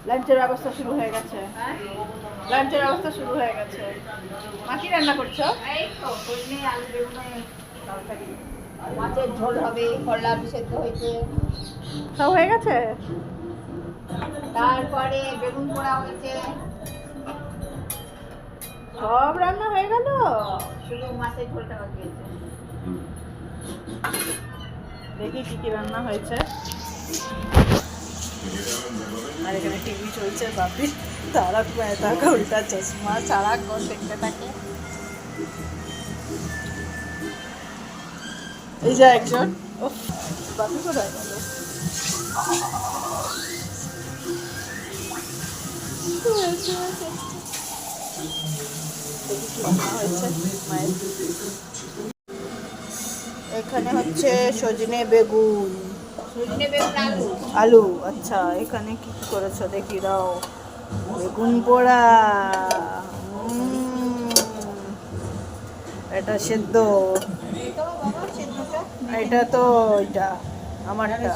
লাঞ্চের ব্যবস্থা শুরু হয়ে গেছে। লাঞ্চের ব্যবস্থা শুরু হয়ে গেছে। মা কি রান্না করছো? এই তো সজনে আলু বেগুনের তরকারি, মাছের ঝোল হবে, করলা আলু সেদ্ধ হয়েছে, সব হয়ে গেছে। তারপরে বেগুন পোড়া হয়েছে, সব রান্না হয়ে গেল। শুধু মাছের ঝোলটা বাকি আছে। দেখি কি কি রান্না হয়েছে। আর এখানে টিভি চলছে, বাপি তারা টাকা উল্টা চশমা সারাক্ষণ দেখতে থাকে। এই যে একজন, উফ, বাপি কোথায় গেল? দেখি কি রান্না হয়েছে মায়ের। এখানে হচ্ছে সজনে বেগুন, সজনে বেগুন আলু, আলু। আচ্ছা, এখানে কি কি করেছো দেখি দাও। বেগুন পোড়া, এটা সেদ্ধ, তো বাবা সেদ্ধটা এটা তো ওইটা আমারটা,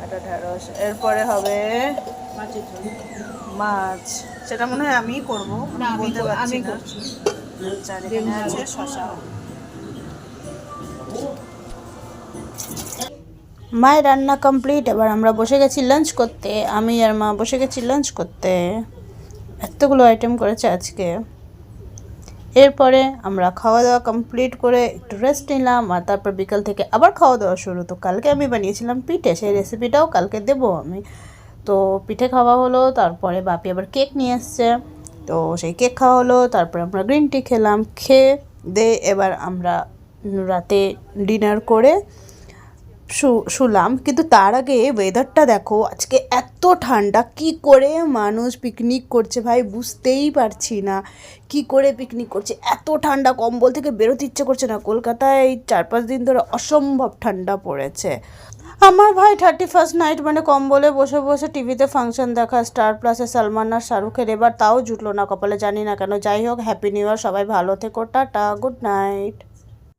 এটা ঢেঁড়স। এরপরে হবে মাছের ঝোল। মাছ, সেটা মনে হয় আমিই করবো, না, আমি বলতে পারছি আমি না। করছি। আচ্ছা, আর এখানে আছে শশা। মায়ের রান্না কমপ্লিট, এবার আমরা বসে গেছি লাঞ্চ করতে। আমি আর মা বসে গেছি লাঞ্চ করতে। এতগুলো আইটেম করেছে আজকে। এরপরে আমরা খাওয়া দাওয়া কমপ্লিট করে একটু রেস্ট নিলাম, আর তারপর বিকাল থেকে আবার খাওয়া দাওয়া শুরু। তো কালকে আমি বানিয়েছিলাম পিঠে, সেই রেসিপিটাও কালকে দেবো আমি। তো পিঠে খাওয়া হলো, তারপরে বাপি আবার কেক নিয়ে এসছে, তো সেই কেক খাওয়া হলো। তারপরে আমরা গ্রিন টি খেলাম, খেয়ে দে এবার আমরা রাতে ডিনার করে শুলাম। কিন্তু তার আগে ওয়েদারটা দেখো, আজকে এত ঠান্ডা, কি করে মানুষ পিকনিক করছে ভাই বুঝতেই পারছি না। কি করে পিকনিক করছে, এত ঠান্ডা, কম্বল থেকে বেরোতে ইচ্ছে করছে না। কলকাতায় এই 4-5 দিন ধরে অসম্ভব ঠান্ডা পড়েছে। আমার ভাই 31st নাইট মানে কম্বলে বসে বসে টিভিতে ফাংশন দেখা, স্টার প্লাসে সালমান আর শাহরুখের, এবার তাও জুটলো না কপালে, জানি না কেন। যাই হোক, হ্যাপি নিউ ইয়ার, সবাই ভালো থেকো, টাটা, গুড নাইট।